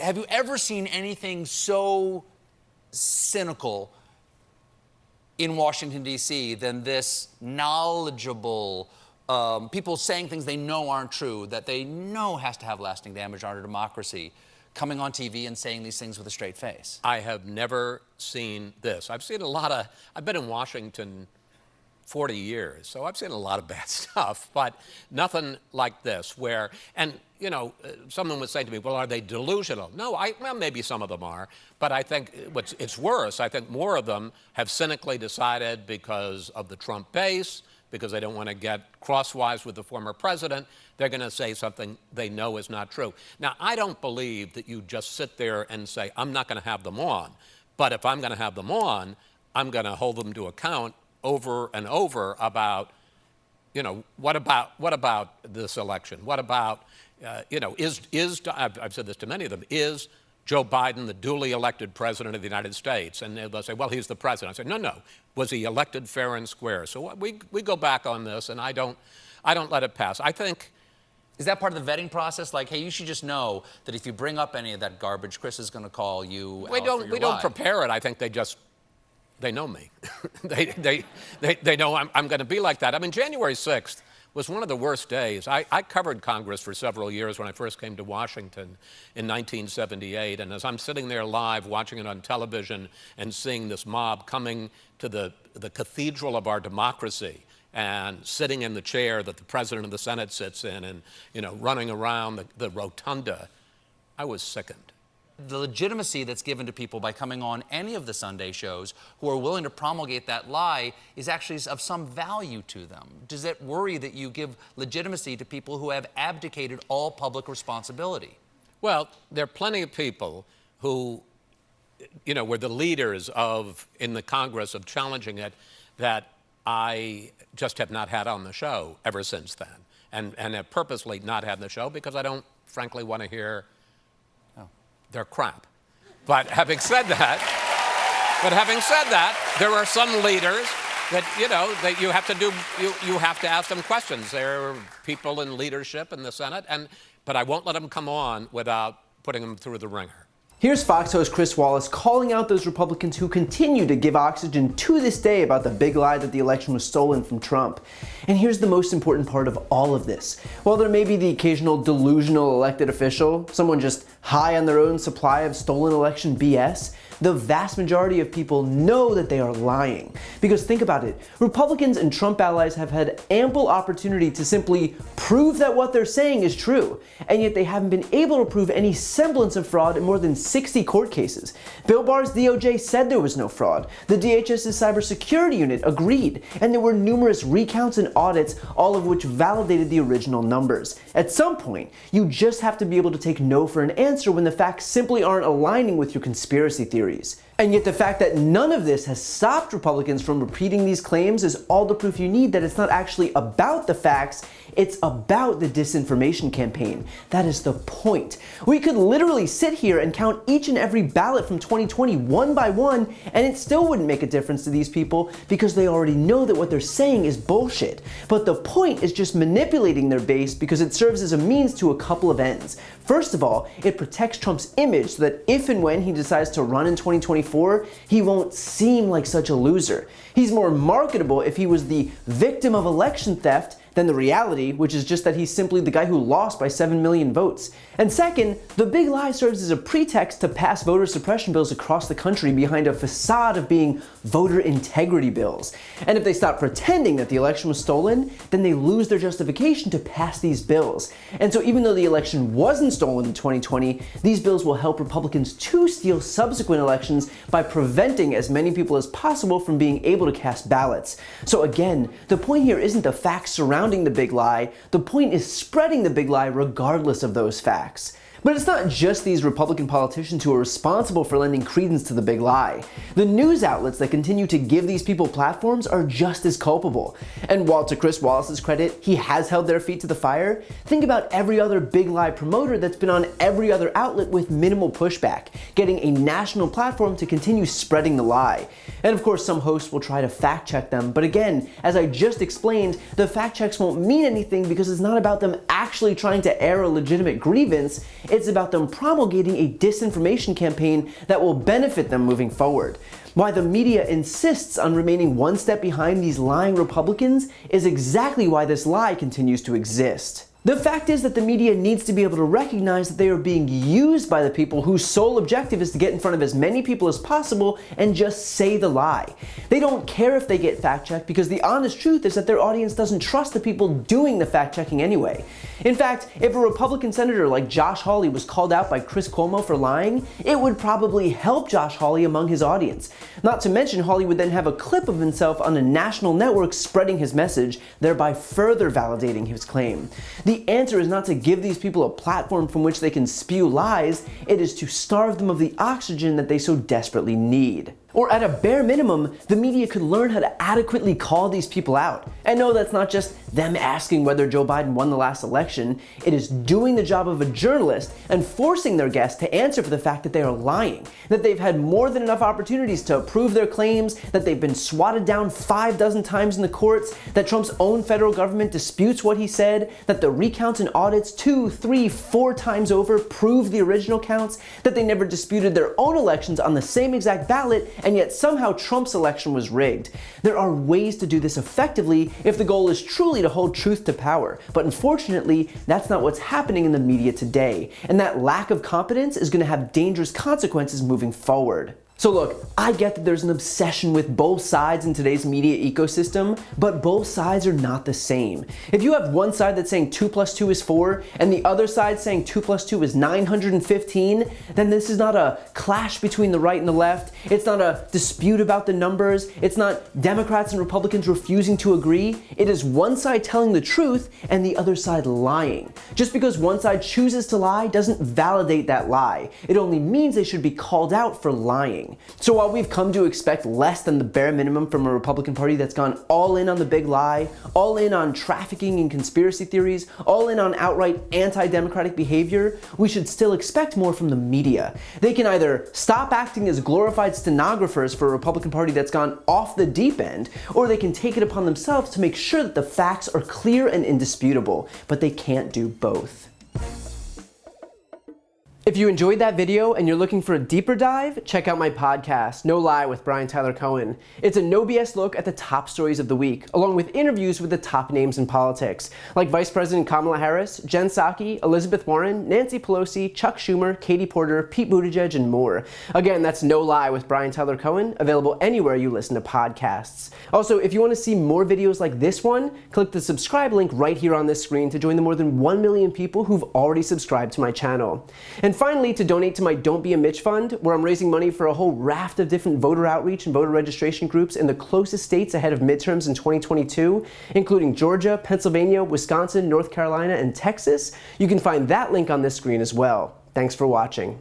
have you ever seen anything so cynical in Washington, D.C. than this knowledgeable, people saying things they know aren't true, that they know has to have lasting damage on our democracy, coming on TV and saying these things with a straight face? I have never seen this. I've seen a lot of, I've been in Washington 40 years, so I've seen a lot of bad stuff, but nothing like this where, and you know, someone would say to me, well, are they delusional? No, well, maybe some of them are, but I think it's worse. I think more of them have cynically decided because of the Trump base, because they don't want to get crosswise with the former president, they're going to say something they know is not true. Now, I don't believe that you just sit there and say, I'm not going to have them on, but if I'm going to have them on, I'm going to hold them to account over and over about, you know, what about this election? What about, you know, I've said this to many of them, is Joe Biden the duly elected president of the United States? And they'll say, well, he's the president. I say, no. Was he elected fair and square? So we go back on this, and I don't let it pass. I think. Is that part of the vetting process? Like, hey, you should just know that if you bring up any of that garbage, Chris is going to call you out for your We don't prepare it. I think they know me. they know I'm going to be like that. I mean, January 6th was one of the worst days. I covered Congress for several years when I first came to Washington in 1978. And as I'm sitting there live watching it on television and seeing this mob coming to the cathedral of our democracy and sitting in the chair that the president of the Senate sits in and, you know, running around the rotunda, I was sickened. The legitimacy that's given to people by coming on any of the Sunday shows who are willing to promulgate that lie is actually of some value to them. Does it worry that you give legitimacy to people who have abdicated all public responsibility? Well, there are plenty of people who, you know, were the leaders in the Congress of challenging it that I just have not had on the show ever since then, and have purposely not had on the show because I don't, frankly, want to hear their crap. But having said that, there are some leaders that, you know, that you have to ask them questions. There are people in leadership in the Senate, but I won't let them come on without putting them through the ringer. Here's Fox host Chris Wallace calling out those Republicans who continue to give oxygen to this day about the big lie that the election was stolen from Trump. And here's the most important part of all of this. While there may be the occasional delusional elected official, someone just high on their own supply of stolen election BS, the vast majority of people know that they are lying. Because think about it, Republicans and Trump allies have had ample opportunity to simply prove that what they're saying is true, and yet they haven't been able to prove any semblance of fraud in more than 60 court cases. Bill Barr's DOJ said there was no fraud, the DHS's cybersecurity unit agreed, and there were numerous recounts and audits, all of which validated the original numbers. At some point, you just have to be able to take no for an answer when the facts simply aren't aligning with your conspiracy theories. And yet the fact that none of this has stopped Republicans from repeating these claims is all the proof you need that it's not actually about the facts, it's about the disinformation campaign. That is the point. We could literally sit here and count each and every ballot from 2020 one by one, and it still wouldn't make a difference to these people because they already know that what they're saying is bullshit. But the point is just manipulating their base because it serves as a means to a couple of ends. First of all, it protects Trump's image so that if and when he decides to run in 2024, he won't seem like such a loser. He's more marketable if he was the victim of election theft than the reality, which is just that he's simply the guy who lost by 7 million votes. And second, the big lie serves as a pretext to pass voter suppression bills across the country behind a facade of being voter integrity bills. And if they stop pretending that the election was stolen, then they lose their justification to pass these bills. And so even though the election wasn't stolen in 2020, these bills will help Republicans to steal subsequent elections by preventing as many people as possible from being able to cast ballots. So again, the point here isn't the facts surrounding the big lie, the point is spreading the big lie regardless of those facts. But it's not just these Republican politicians who are responsible for lending credence to the big lie. The news outlets that continue to give these people platforms are just as culpable. And while to Chris Wallace's credit, he has held their feet to the fire, think about every other big lie promoter that's been on every other outlet with minimal pushback, getting a national platform to continue spreading the lie. And of course, some hosts will try to fact check them, but again, as I just explained, the fact checks won't mean anything because it's not about them actually trying to air a legitimate grievance. It's about them promulgating a disinformation campaign that will benefit them moving forward. Why the media insists on remaining one step behind these lying Republicans is exactly why this lie continues to exist. The fact is that the media needs to be able to recognize that they are being used by the people whose sole objective is to get in front of as many people as possible and just say the lie. They don't care if they get fact-checked because the honest truth is that their audience doesn't trust the people doing the fact-checking anyway. In fact, if a Republican senator like Josh Hawley was called out by Chris Cuomo for lying, it would probably help Josh Hawley among his audience. Not to mention, Hawley would then have a clip of himself on a national network spreading his message, thereby further validating his claim. The answer is not to give these people a platform from which they can spew lies, it is to starve them of the oxygen that they so desperately need. Or at a bare minimum, the media could learn how to adequately call these people out. And no, that's not just them asking whether Joe Biden won the last election. It is doing the job of a journalist and forcing their guests to answer for the fact that they are lying, that they've had more than enough opportunities to prove their claims, that they've been swatted down 6 times in the courts, that Trump's own federal government disputes what he said, that the recounts and audits 2, 3, 4 times over prove the original counts, that they never disputed their own elections on the same exact ballot, and yet somehow Trump's election was rigged. There are ways to do this effectively if the goal is truly to hold truth to power, but unfortunately, that's not what's happening in the media today, and that lack of competence is going to have dangerous consequences moving forward. So look, I get that there's an obsession with both sides in today's media ecosystem, but both sides are not the same. If you have one side that's saying 2 + 2 is 4, and the other side saying 2 + 2 is 915, then this is not a clash between the right and the left, it's not a dispute about the numbers, it's not Democrats and Republicans refusing to agree, it is one side telling the truth and the other side lying. Just because one side chooses to lie doesn't validate that lie. It only means they should be called out for lying. So while we've come to expect less than the bare minimum from a Republican Party that's gone all in on the big lie, all in on trafficking and conspiracy theories, all in on outright anti-democratic behavior, we should still expect more from the media. They can either stop acting as glorified stenographers for a Republican Party that's gone off the deep end, or they can take it upon themselves to make sure that the facts are clear and indisputable, but they can't do both. If you enjoyed that video and you're looking for a deeper dive, check out my podcast, No Lie with Brian Tyler Cohen. It's a no BS look at the top stories of the week, along with interviews with the top names in politics, like Vice President Kamala Harris, Jen Psaki, Elizabeth Warren, Nancy Pelosi, Chuck Schumer, Katie Porter, Pete Buttigieg, and more. Again, that's No Lie with Brian Tyler Cohen, available anywhere you listen to podcasts. Also, if you want to see more videos like this one, click the subscribe link right here on this screen to join the more than 1 million people who've already subscribed to my channel. And finally, to donate to my Don't Be a Mitch fund, where I'm raising money for a whole raft of different voter outreach and voter registration groups in the closest states ahead of midterms in 2022, including Georgia, Pennsylvania, Wisconsin, North Carolina, and Texas. You can find that link on this screen as well. Thanks for watching.